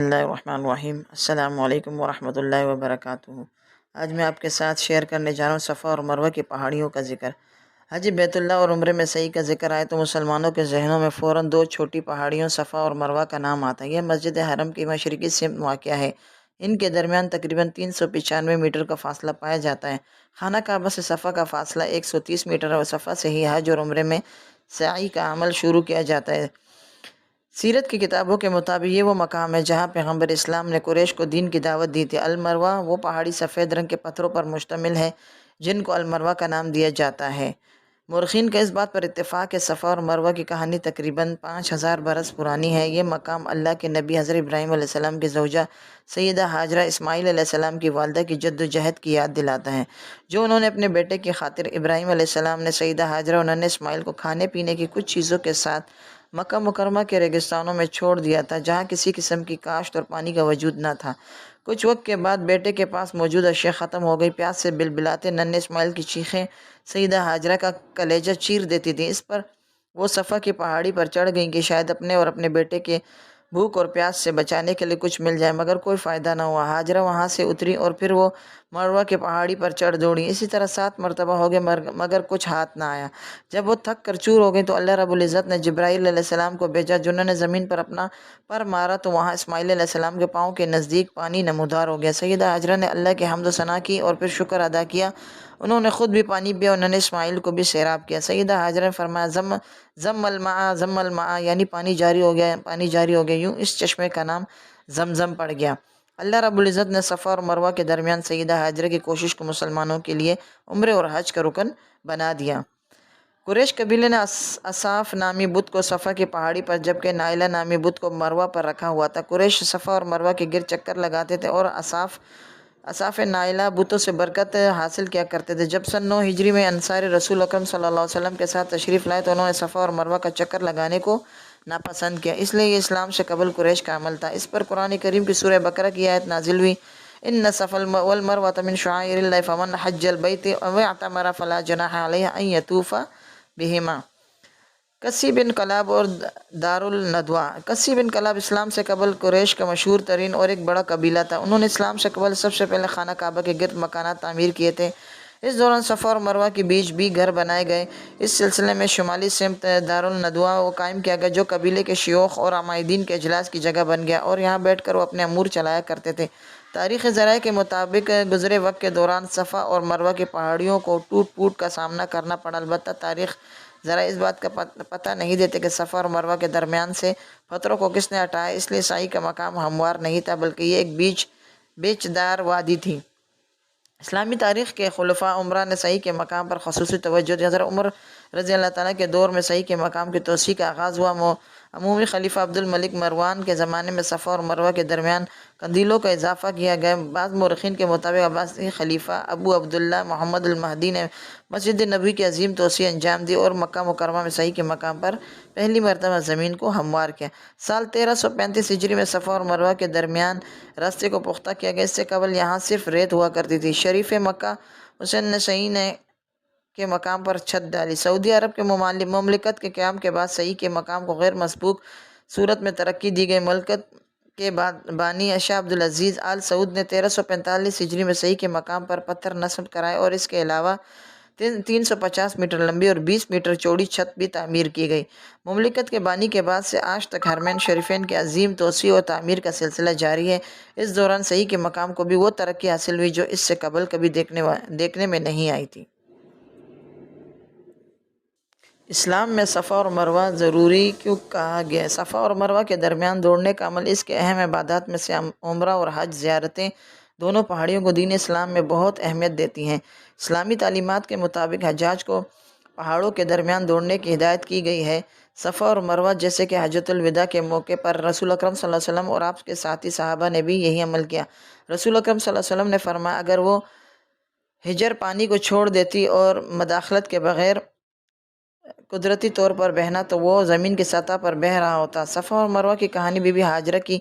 بسم اللہ الرحمن الرحیم۔ السلام علیکم ورحمۃ اللہ وبرکاتہ۔ آج میں آپ کے ساتھ شیئر کرنے جا رہا ہوں صفا اور مروہ کی پہاڑیوں کا ذکر۔ حج بیت اللہ اور عمرے میں سعی کا ذکر آئے تو مسلمانوں کے ذہنوں میں فوراً دو چھوٹی پہاڑیوں صفا اور مروہ کا نام آتا ہے۔ یہ مسجد حرم کی مشرقی سمت واقع ہے۔ ان کے درمیان تقریباً 395 میٹر کا فاصلہ پایا جاتا ہے۔ خانہ کعبہ سے صفا کا فاصلہ 130 میٹر ہے اور صفا سے ہی حج اور عمرے میں سعی کا عمل شروع کیا جاتا ہے۔ سیرت کی کتابوں کے مطابق یہ وہ مقام ہے جہاں پیغمبر اسلام نے قریش کو دین کی دعوت دی تھی۔ المروہ وہ پہاڑی سفید رنگ کے پتھروں پر مشتمل ہے جن کو المروہ کا نام دیا جاتا ہے۔ مورخین کا اس بات پر اتفاق ہے صفا اور مروہ کی کہانی تقریباً 5000 برس پرانی ہے۔ یہ مقام اللہ کے نبی حضرت ابراہیم علیہ السلام کی زوجہ سیدہ ہاجرہ اسماعیل علیہ السلام کی والدہ کی جد و جہد کی یاد دلاتا ہے، جو انہوں نے اپنے بیٹے کی خاطر ابراہیم علیہ السلام نے سیدہ ہاجرہ اور ننھے اسماعیل کو کھانے پینے کی کچھ چیزوں کے ساتھ مکہ مکرمہ کے ریگستانوں میں چھوڑ دیا تھا جہاں کسی قسم کی کاشت اور پانی کا وجود نہ تھا۔ کچھ وقت کے بعد بیٹے کے پاس موجود اشیاء ختم ہو گئی۔ پیاس سے بلبلاتے ننھے اسماعیل کی چیخیں سیدہ ہاجرہ کا کلیجہ چیر دیتی تھیں۔ اس پر وہ صفا کی پہاڑی پر چڑھ گئیں کہ شاید اپنے اور اپنے بیٹے کے بھوک اور پیاس سے بچانے کے لیے کچھ مل جائے، مگر کوئی فائدہ نہ ہوا۔ ہاجرہ وہاں سے اتری اور پھر وہ مروہ کی پہاڑی پر چڑھ دوڑیں۔ اسی طرح 7 مرتبہ ہو گئے مگر کچھ ہاتھ نہ آیا۔ جب وہ تھک کر چور ہو گئی تو اللہ رب العزت نے جبرائیل علیہ السلام کو بھیجا، جنہوں نے زمین پر اپنا پر مارا تو وہاں اسماعیل علیہ السلام کے پاؤں کے نزدیک پانی نمودار ہو گیا۔ سیدہ ہاجرہ نے اللہ کی حمد و ثنا کی اور پھر شکر ادا کیا۔ انہوں نے خود بھی پانی پیا اور ننھے اسماعیل کو بھی سیراب کیا۔ سیدہ ہاجرہ نے فرمایا زم الماء یعنی پانی جاری ہو گیا، پانی جاری ہو گیا۔ یوں اس چشمے کا نام زمزم پڑ گیا۔ اللہ رب العزت نے صفا اور مروہ کے درمیان سیدہ ہاجرہ کی کوشش کو مسلمانوں کے لیے عمرے اور حج کا رکن بنا دیا۔ قریش قبیلے نے اصاف نامی بت کو صفا کی پہاڑی پر جبکہ نائلہ نامی بت کو مروہ پر رکھا ہوا تھا۔ قریش صفا اور مروہ کے گرد چکر لگاتے تھے اور اصاف نائلہ بتوں سے برکت حاصل کیا کرتے تھے۔ جب سن 9 ہجری میں انصار رسول اکرم صلی اللہ علیہ وسلم کے ساتھ تشریف لائے تو انہوں نے صفا اور مروہ کا چکر لگانے کو ناپسند کیا، اس لیے یہ اسلام سے قبل قریش کا عمل تھا۔ اس پر قرآن کریم کی سورہ بقرہ کی آیت نازل ہوئی، ان الصفا والمروۃ من شعائر اللہ فمن حج البیت او اعتمر فلا جناح علیہ ان یطوف بہما۔ کسی بن کلاب اور دار الندوہ۔ کسی بن کلاب اسلام سے قبل قریش کا مشہور ترین اور ایک بڑا قبیلہ تھا۔ انہوں نے اسلام سے قبل سب سے پہلے خانہ کعبہ کے گرد مکانات تعمیر کیے تھے۔ اس دوران صفا اور مروہ کے بیچ بھی گھر بنائے گئے۔ اس سلسلے میں شمالی سمت دار الندوہ وہ قائم کیا گیا جو قبیلے کے شیوخ اور عمائدین کے اجلاس کی جگہ بن گیا اور یہاں بیٹھ کر وہ اپنے امور چلایا کرتے تھے۔ تاریخی ذرائع کے مطابق گزرے وقت کے دوران صفا اور مروہ کی پہاڑیوں کو ٹوٹ پھوٹ کا سامنا کرنا پڑا، البتہ تاریخ ذرائع اس بات کا پتہ نہیں دیتے کہ صفا اور مروہ کے درمیان سے پتھروں کو کس نے ہٹایا، اس لیے سعی کا مقام ہموار نہیں تھا بلکہ یہ ایک بیچ دار وادی تھی۔ اسلامی تاریخ کے خلفاء عمرہ نے سعی کے مقام پر خصوصی توجہ دی۔ حضرت عمر رضی اللہ تعالیٰ کے دور میں سعی کے مقام کی توسیع کا آغاز ہوا۔ عمومی خلیفہ عبد الملک مروان کے زمانے میں صفا اور مروہ کے درمیان قندیلوں کا اضافہ کیا گیا۔ بعض مورخین کے مطابق عباسی خلیفہ ابو عبداللہ محمد المہدی نے مسجد نبوی کی عظیم توسیع انجام دی اور مکہ مکرمہ میں سعی کے مقام پر پہلی مرتبہ زمین کو ہموار کیا۔ سال 1335 ہجری میں صفا اور مروہ کے درمیان راستے کو پختہ کیا گیا۔ اس سے قبل یہاں صرف ریت ہوا کرتی تھی۔ شریف مکہ حسین نشئی نے کے مقام پر چھت ڈالی۔ سعودی عرب کے مملکت کے قیام کے بعد سعی کے مقام کو غیر مسبوق صورت میں ترقی دی گئی۔ مملکت کے بانی شاہ عبدالعزیز آل سعود نے 1345 ہجری میں سعی کے مقام پر پتھر نصب کرائے اور اس کے علاوہ 350 میٹر لمبی اور 20 میٹر چوڑی چھت بھی تعمیر کی گئی۔ مملکت کے بانی کے بعد سے آج تک حرمین شریفین کی عظیم توسیع اور تعمیر کا سلسلہ جاری ہے۔ اس دوران سعی کے مقام کو بھی وہ ترقی حاصل ہوئی جو اس سے قبل کبھی دیکھنے میں نہیں آئی تھی۔ اسلام میں صفا اور مروہ ضروری کیوں کہا گیا ہے؟ صفا اور مروہ کے درمیان دوڑنے کا عمل اس کے اہم عبادات میں سے عمرہ اور حج زیارتیں دونوں پہاڑیوں کو دین اسلام میں بہت اہمیت دیتی ہیں۔ اسلامی تعلیمات کے مطابق حجاج کو پہاڑوں کے درمیان دوڑنے کی ہدایت کی گئی ہے۔ صفا اور مروہ جیسے کہ حجۃ الوداع کے موقع پر رسول اکرم صلی اللہ علیہ وسلم اور آپ کے ساتھی صحابہ نے بھی یہی عمل کیا۔ رسول اکرم صلی اللہ علیہ وسلم نے فرمایا اگر وہ ہجر پانی کو چھوڑ دیتی اور مداخلت کے بغیر قدرتی طور پر بہنا تو وہ زمین کی سطح پر بہہ رہا ہوتا۔ صفا اور مروہ کی کہانی بی بی ہاجرہ کی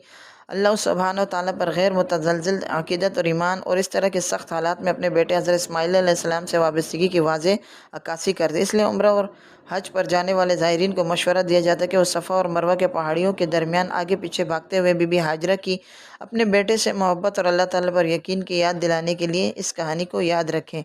اللہ سبحانہ وتعالیٰ پر غیر متزلزل عقیدت اور ایمان اور اس طرح کے سخت حالات میں اپنے بیٹے حضرت اسماعیل علیہ السلام سے وابستگی کی واضح عکاسی کرتے، اس لیے عمرہ اور حج پر جانے والے زائرین کو مشورہ دیا جاتا ہے کہ وہ صفا اور مروہ کے پہاڑیوں کے درمیان آگے پیچھے بھاگتے ہوئے بی بی ہاجرہ کی اپنے بیٹے سے محبت اور اللہ تعالیٰ پر یقین کی یاد دلانے کے لیے اس کہانی کو یاد رکھیں۔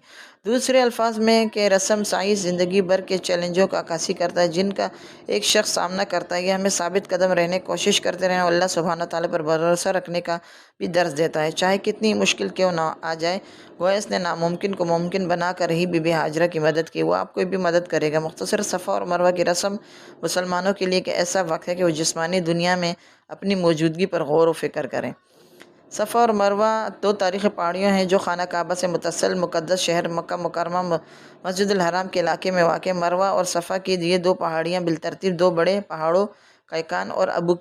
دوسرے الفاظ میں کہ رسم سائز زندگی بھر کے چیلنجوں کا عکاسی کرتا ہے جن کا ایک شخص سامنا کرتا ہے۔ یہ ہمیں ثابت قدم رہنے کی کوشش کرتے رہنے اور اللہ سبحانہ تعالیٰ پر بھروسہ رکھنے کا بھی درس دیتا ہے، چاہے کتنی مشکل کیوں نہ آ جائے۔ گویا اس نے ناممکن کو ممکن بنا کر ہی بی بی ہاجرہ کی مدد کی، وہ آپ کو بھی مدد کرے گا۔ مختصر صفا اور مروہ کی رسم مسلمانوں کے لیے ایک ایسا وقت ہے کہ وہ جسمانی دنیا میں اپنی موجودگی پر غور و فکر کریں۔ صفا اور مروہ دو تاریخی پہاڑیاں ہیں جو خانہ کعبہ سے متصل مقدس شہر مکہ مکرمہ مسجد الحرام کے علاقے میں واقع ہیں۔ مروہ اور صفا کی یہ دو پہاڑیاں بالترتیب دو بڑے پہاڑوں قیقان اور ابو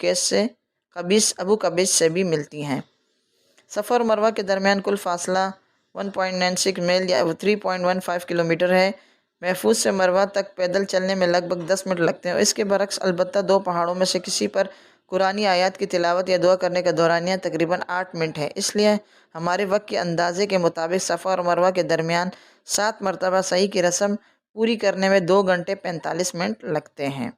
قبیس سے بھی ملتی ہیں۔ صفا اور مروہ کے درمیان کل فاصلہ 1.96 میل یا 3.15 کلومیٹر ہے۔ محفوظ سے مروہ تک پیدل چلنے میں لگ بھگ 10 منٹ لگتے ہیں۔ اس کے برعکس البتہ دو پہاڑوں میں سے کسی پر قرآنی آیات کی تلاوت یا دعا کرنے کا دورانیہ تقریباً 8 منٹ ہے۔ اس لیے ہمارے وقت کے اندازے کے مطابق صفا اور مروہ کے درمیان 7 مرتبہ سعی کی رسم پوری کرنے میں 2 گھنٹے 45 منٹ لگتے ہیں۔